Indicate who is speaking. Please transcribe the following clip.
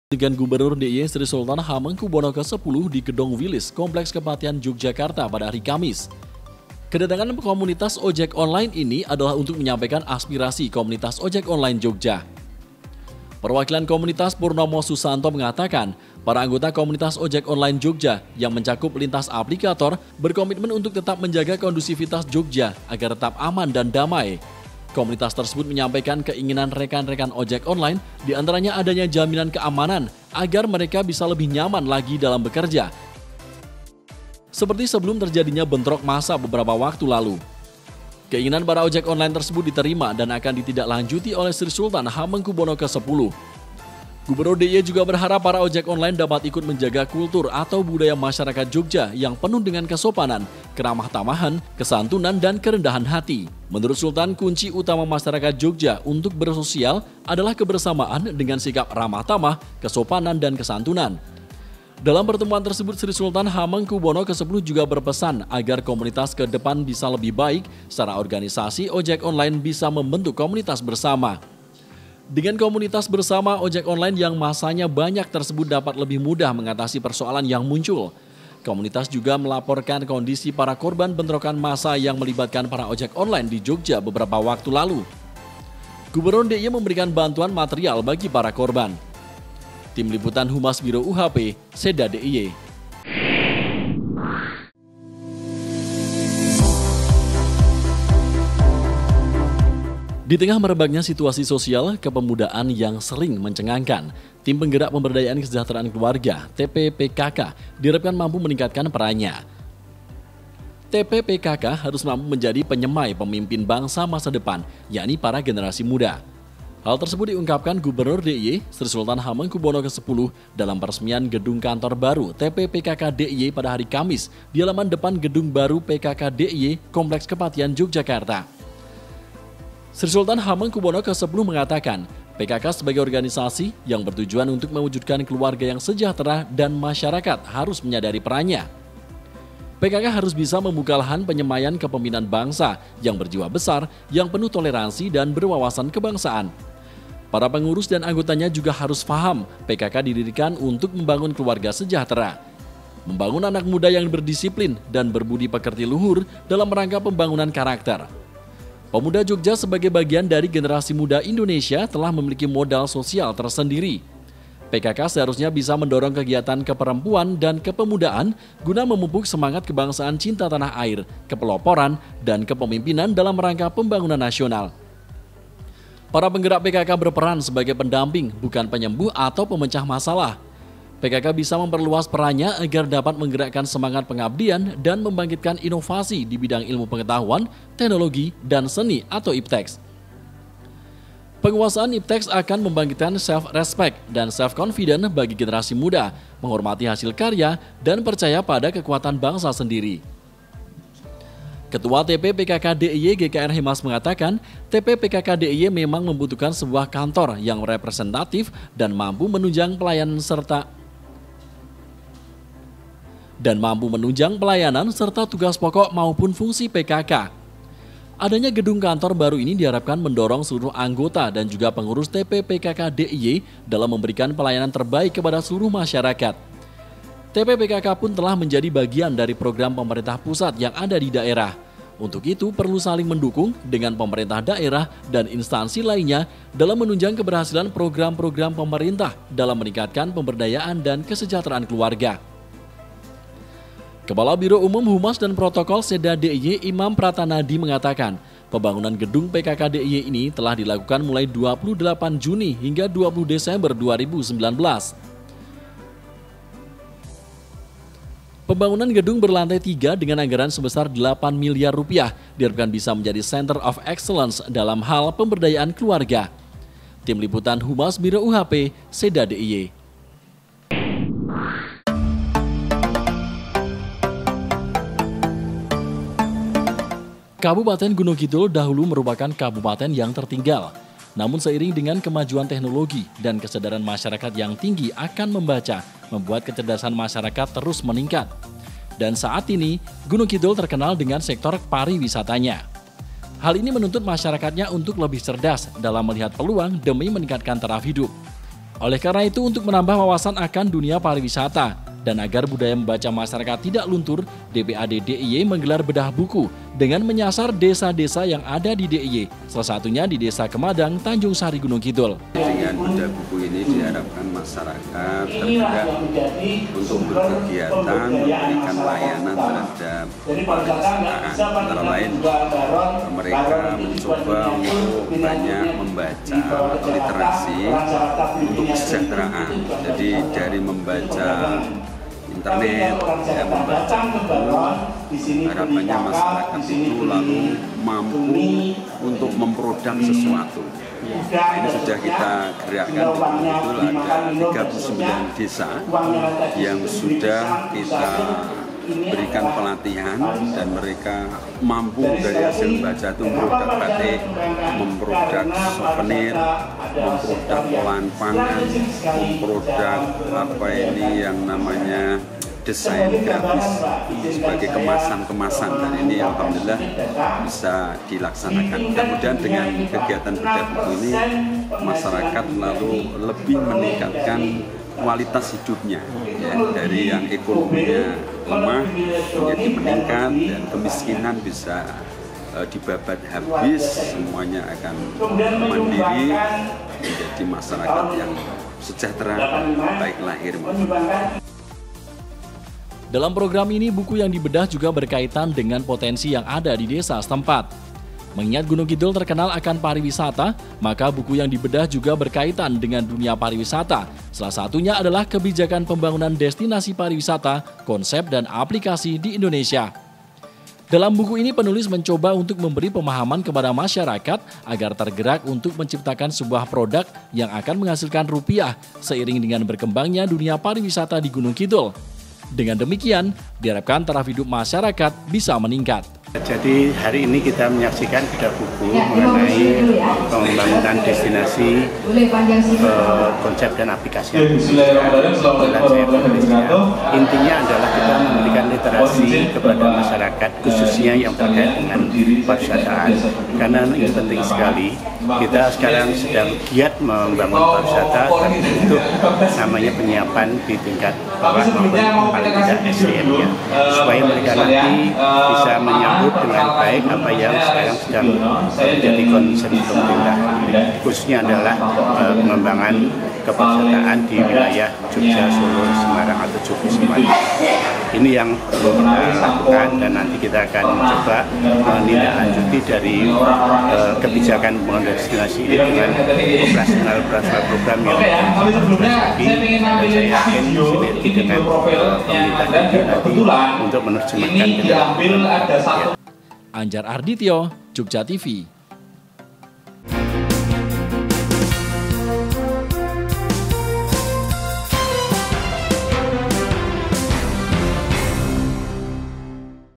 Speaker 1: Dengan Gubernur DIY Sri Sultan Hamengkubuwono ke-10 di Gedung Wilis, Kompleks Kepatihan Yogyakarta pada hari Kamis. Kedatangan komunitas ojek online ini adalah untuk menyampaikan aspirasi komunitas ojek online Jogja. Perwakilan komunitas Purnomo Susanto mengatakan, para anggota komunitas ojek online Jogja yang mencakup lintas aplikator berkomitmen untuk tetap menjaga kondusivitas Jogja agar tetap aman dan damai. Komunitas tersebut menyampaikan keinginan rekan-rekan ojek online, diantaranya adanya jaminan keamanan agar mereka bisa lebih nyaman lagi dalam bekerja. Seperti sebelum terjadinya bentrok massa beberapa waktu lalu. Keinginan para ojek online tersebut diterima dan akan ditindaklanjuti oleh Sri Sultan Hamengkubuwono ke-10. Gubernur DIY juga berharap para ojek online dapat ikut menjaga kultur atau budaya masyarakat Jogja yang penuh dengan kesopanan, keramah tamahan, kesantunan, dan kerendahan hati. Menurut Sultan, kunci utama masyarakat Jogja untuk bersosial adalah kebersamaan dengan sikap ramah tamah, kesopanan, dan kesantunan. Dalam pertemuan tersebut, Sri Sultan Hamengkubuwono ke-10 juga berpesan agar komunitas ke depan bisa lebih baik, secara organisasi ojek online bisa membentuk komunitas bersama. Dengan komunitas bersama ojek online yang masanya banyak tersebut dapat lebih mudah mengatasi persoalan yang muncul. Komunitas juga melaporkan kondisi para korban bentrokan massa yang melibatkan para ojek online di Jogja beberapa waktu lalu. Gubernur DIY memberikan bantuan material bagi para korban. Tim Liputan Humas Biro UHP, Seda DIY. Di tengah merebaknya situasi sosial kepemudaan yang sering mencengangkan, Tim Penggerak Pemberdayaan Kesejahteraan Keluarga (TPPKK) diharapkan mampu meningkatkan perannya. TPPKK harus mampu menjadi penyemai pemimpin bangsa masa depan, yakni para generasi muda. Hal tersebut diungkapkan Gubernur DIY Sri Sultan Hamengkubuwono ke-10 dalam peresmian gedung kantor baru TPPKK DIY pada hari Kamis di halaman depan gedung baru PKK DIY Kompleks Kepatihan Yogyakarta. Sri Sultan Hamengkubuwono ke-10 mengatakan, PKK sebagai organisasi yang bertujuan untuk mewujudkan keluarga yang sejahtera dan masyarakat harus menyadari perannya. PKK harus bisa membuka lahan penyemaian kepemimpinan bangsa yang berjiwa besar, yang penuh toleransi dan berwawasan kebangsaan. Para pengurus dan anggotanya juga harus paham PKK didirikan untuk membangun keluarga sejahtera, membangun anak muda yang berdisiplin dan berbudi pekerti luhur dalam rangka pembangunan karakter. Pemuda Jogja sebagai bagian dari generasi muda Indonesia telah memiliki modal sosial tersendiri. PKK seharusnya bisa mendorong kegiatan keperempuan dan kepemudaan guna memupuk semangat kebangsaan cinta tanah air, kepeloporan, dan kepemimpinan dalam rangka pembangunan nasional. Para penggerak PKK berperan sebagai pendamping, bukan penyembuh atau pemecah masalah. PKK bisa memperluas perannya agar dapat menggerakkan semangat pengabdian dan membangkitkan inovasi di bidang ilmu pengetahuan, teknologi, dan seni atau IPTEX. Penguasaan IPTEX akan membangkitkan self-respect dan self-confidence bagi generasi muda, menghormati hasil karya, dan percaya pada kekuatan bangsa sendiri. Ketua TPPKK DIY GKR Hemas mengatakan, TPPKK DIY memang membutuhkan sebuah kantor yang representatif dan mampu menunjang pelayanan serta tugas pokok maupun fungsi PKK. Adanya gedung kantor baru ini diharapkan mendorong seluruh anggota dan juga pengurus TPPKK DIY dalam memberikan pelayanan terbaik kepada seluruh masyarakat. TPPKK pun telah menjadi bagian dari program pemerintah pusat yang ada di daerah. Untuk itu perlu saling mendukung dengan pemerintah daerah dan instansi lainnya dalam menunjang keberhasilan program-program pemerintah dalam meningkatkan pemberdayaan dan kesejahteraan keluarga. Kepala Biro Umum Humas dan Protokol Seda DIY Imam Pratanadi mengatakan, pembangunan gedung PKK DIY ini telah dilakukan mulai 28 Juni hingga 20 Desember 2019. Pembangunan gedung berlantai 3 dengan anggaran sebesar 8 miliar rupiah diharapkan bisa menjadi Center of Excellence dalam hal pemberdayaan keluarga. Tim Liputan Humas Biro UHP, Seda DIY. Kabupaten Gunung Kidul dahulu merupakan kabupaten yang tertinggal. Namun seiring dengan kemajuan teknologi dan kesadaran masyarakat yang tinggi akan membaca, membuat kecerdasan masyarakat terus meningkat. Dan saat ini, Gunung Kidul terkenal dengan sektor pariwisatanya. Hal ini menuntut masyarakatnya untuk lebih cerdas dalam melihat peluang demi meningkatkan taraf hidup. Oleh karena itu, untuk menambah wawasan akan dunia pariwisata dan agar budaya membaca masyarakat tidak luntur, DPAD DIY menggelar bedah buku dengan menyasar desa-desa yang ada di DIY, salah satunya di Desa Kemadang, Tanjung Sari, Gunung Kidul.
Speaker 2: Dengan bedah buku ini diharapkan masyarakat tergerak untuk berkegiatan, memberikan layanan terhadap pariwisata. Antara lain, mereka mencoba untuk banyak membaca atau literasi untuk kesejahteraan. Jadi dari membaca internet, membaca buku, harapannya masyarakat itu lalu mampu untuk memproduk sesuatu. Ini sudah kita gerakkan di Gunung Kidul, ada 39 desa yang sudah kita berikan pelatihan dan mereka mampu dari hasil membaca itu memproduk batik, memproduk souvenir, memproduk olahan pangan, memproduk apa ini yang namanya desain grafis sebagai kemasan-kemasan, dan ini alhamdulillah bisa dilaksanakan. Kemudian dengan kegiatan bedah buku ini masyarakat lalu lebih meningkatkan kualitas hidupnya, ya, dari yang ekonominya lemah menjadi meningkat dan kemiskinan bisa dibabat habis, semuanya akan mandiri menjadi masyarakat yang sejahtera baik lahir maupun batin.
Speaker 1: Dalam program ini, buku yang dibedah juga berkaitan dengan potensi yang ada di desa setempat. Mengingat Gunung Kidul terkenal akan pariwisata, maka buku yang dibedah juga berkaitan dengan dunia pariwisata. Salah satunya adalah kebijakan pembangunan destinasi pariwisata, konsep dan aplikasi di Indonesia. Dalam buku ini, penulis mencoba untuk memberi pemahaman kepada masyarakat agar tergerak untuk menciptakan sebuah produk yang akan menghasilkan rupiah seiring dengan berkembangnya dunia pariwisata di Gunung Kidul. Dengan demikian, diharapkan taraf hidup masyarakat bisa meningkat.
Speaker 3: Jadi hari ini kita menyaksikan bedah buku mengenai pembangunan destinasi, konsep dan aplikasi. Intinya adalah kita memberikan literasi kepada masyarakat, khususnya yang terkait dengan pariwisataan. Karena ini penting sekali. Kita sekarang sedang giat membangun pariwisata, dan itu namanya penyiapan di tingkat bawah maupun paling tidak SDM-nya, supaya mereka nanti bisa menyambut dengan baik apa yang sekarang sedang menjadi concern pemerintah, khususnya adalah pengembangan kepariwisataan di wilayah Jogja, Solo, Semarang atau Jogja Semarang. Ini yang perlu kita lakukan, dan nanti kita akan mencoba menindaklanjuti dari kebijakan pembangunan destinasi ini dengan operasional program yang lagi, dan saya yakin sinergi dengan pemerintah nanti untuk menerjemahkan ke dalam.
Speaker 1: Anjar Ardityo, Jogja TV.